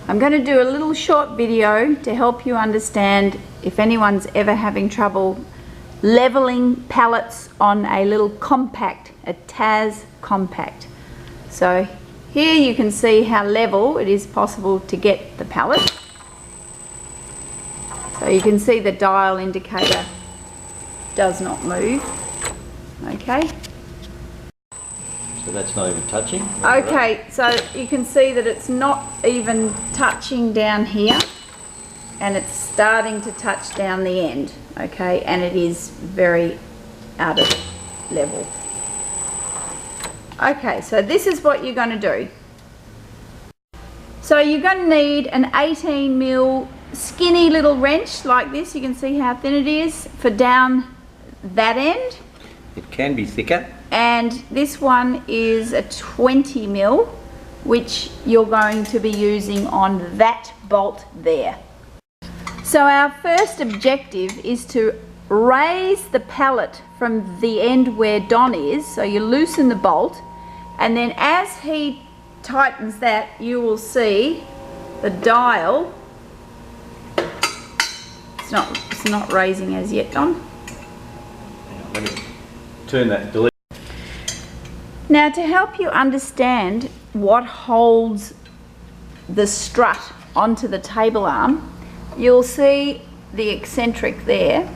I'm going to do a little short video to help you understand if anyone's ever having trouble leveling pallets on a little compact, a TAS compact. So here you can see how level it is possible to get the pallet. So you can see the dial indicator does not move. Okay. So that's not even touching? Okay, so you can see that it's not even touching down here, and it's starting to touch down the end, okay, and it is very out of level. Okay, so this is what you're going to do. So you're going to need an 18mm skinny little wrench like this. You can see how thin it is for down that end. It can be thicker. And this one is a 20mm, which you're going to be using on that bolt there. So our first objective is to raise the pallet from the end where Don is. So you loosen the bolt, and then as he tightens that, you will see the dial. It's not raising as yet, Don. Let me turn that delete. Now, to help you understand what holds the strut onto the table arm, you'll see the eccentric there.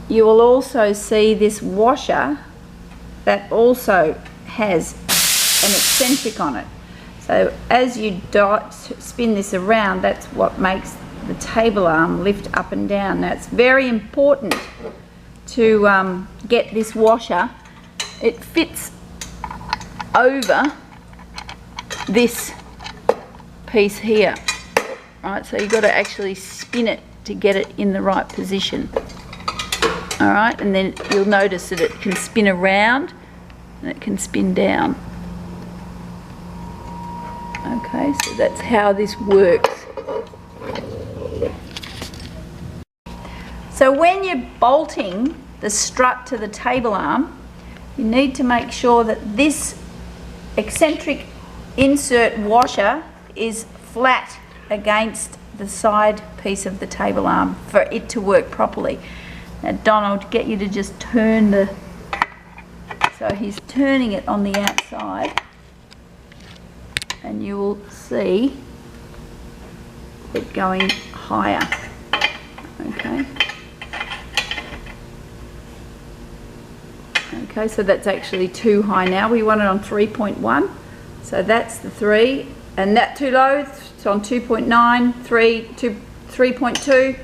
You will also see this washer that also has an eccentric on it. So as you spin this around, that's what makes the table arm lift up and down. Now, it's very important to get this washer. It fits over this piece here, right? So you've got to actually spin it to get it in the right position. All right, and then you'll notice that it can spin around and it can spin down. Okay, so that's how this works. So when you're bolting the strut to the table arm, you need to make sure that this eccentric insert washer is flat against the side piece of the table arm for it to work properly. Now Don, I'll get you to just turn the, so he's turning it on the outside, and you will see it going higher. Okay. Okay, so that's actually too high now. We want it on 3.1. So that's the 3. And that too low, it's on 2.9, 3.2.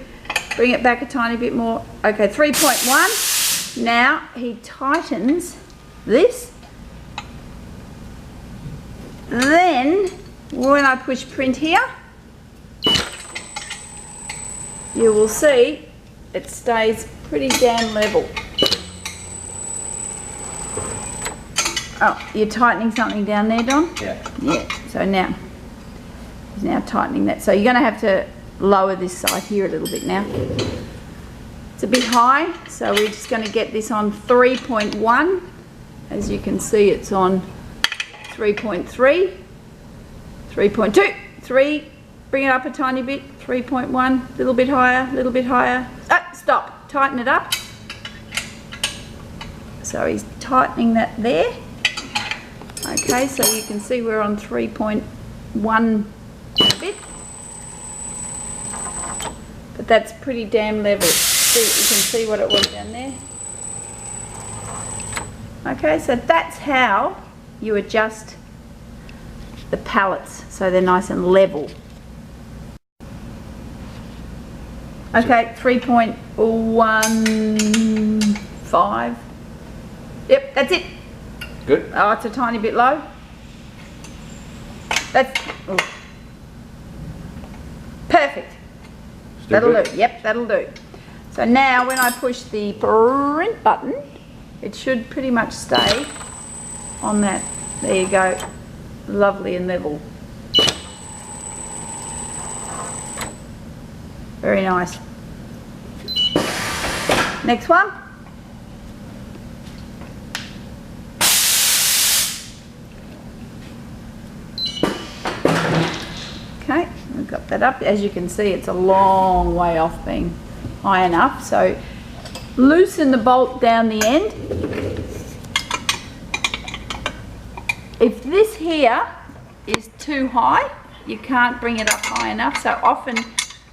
Bring it back a tiny bit more. Okay, 3.1. Now he tightens this. Then, when I push print here, you will see it stays pretty damn level. Oh, you're tightening something down there, Don? Yeah. Yeah, so now, he's now tightening that. So you're going to have to lower this side here a little bit now. It's a bit high, so we're just going to get this on 3.1. As you can see, it's on 3.3, 3.2, 3, bring it up a tiny bit, 3.1, a little bit higher, a little bit higher. Ah, stop, tighten it up. So he's tightening that there. Okay, so you can see we're on 3.1 a bit, but that's pretty damn level. See, you can see what it was down there. Okay, so that's how you adjust the pallets so they're nice and level. Okay, 3.15. Yep, that's it. Good. Oh, it's a tiny bit low. That's perfect. That'll do. Yep, that'll do. So now when I push the print button, it should pretty much stay on that. There you go. Lovely and level. Very nice. Next one. set that up. As you can see, it's a long way off being high enough. So loosen the bolt down the end. If this here is too high, you can't bring it up high enough. So often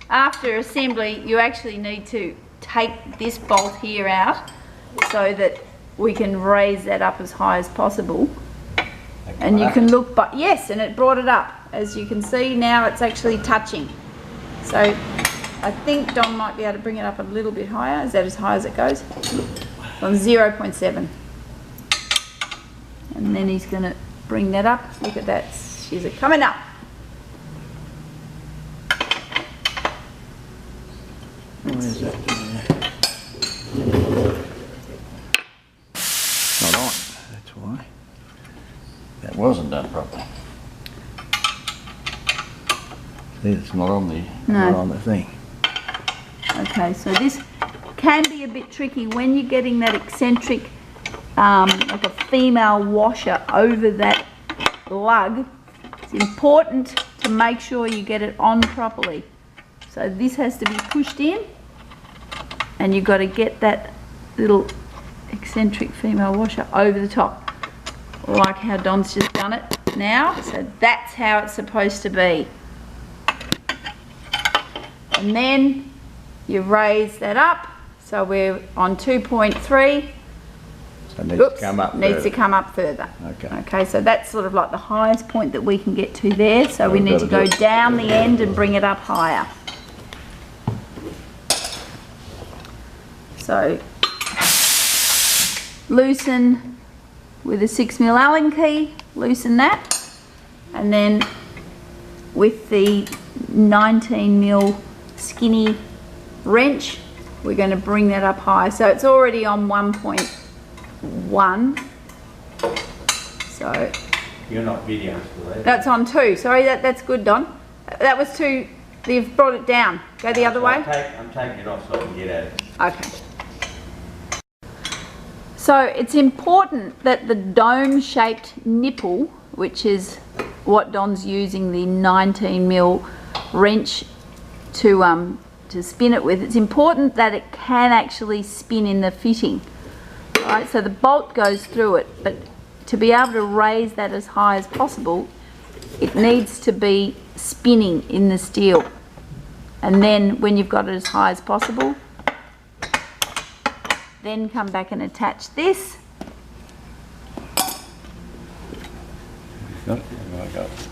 after assembly, you actually need to take this bolt here out so that we can raise that up as high as possible. And you can look, but yes, and it brought it up. As you can see now, it's actually touching. So I think Don might be able to bring it up a little bit higher. Is that as high as it goes? On 0.7. And then he's going to bring that up. Look at that. She's coming up. Where is that? Not on. That's why. That wasn't done properly. See, it's not on the not on the thing. Okay, so this can be a bit tricky when you're getting that eccentric, like a female washer over that lug. It's important to make sure you get it on properly. So this has to be pushed in, and you've got to get that little eccentric female washer over the top, like how Don's just done it now. So that's how it's supposed to be. And then you raise that up, so we're on 2.3. So it needs to come up needs further. to come up further. Okay. Okay, so that's sort of like the highest point that we can get to there. So we we've need to got to go do it. down the end and bring it up higher. So loosen with a 6mm Allen key, loosen that, and then with the 19mm skinny wrench, we're going to bring that up high. So it's already on 1.1. So You're not videoing still, eh? that's on 2. Sorry, that's good, Don. That was 2. You've brought it down. Go the other way. I'm taking it off so I can get at it. Okay. So it's important that the dome-shaped nipple, which is what Don's using the 19mm wrench to spin it with, it's important that it can actually spin in the fitting. All right, so the bolt goes through it, but to be able to raise that as high as possible, it needs to be spinning in the steel. And then when you've got it as high as possible, then come back and attach this. Got it? I got it.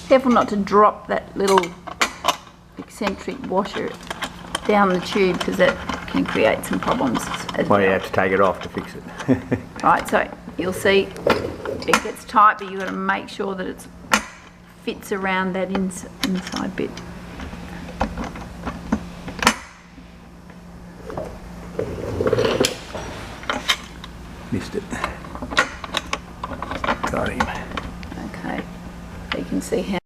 Careful not to drop that little eccentric washer down the tube, because that can create some problems as Well, you well. have to take it off to fix it. Right, so you'll see it gets tight, but you've got to make sure that it fits around that inside bit. Missed it. Got him. Okay, so you can see how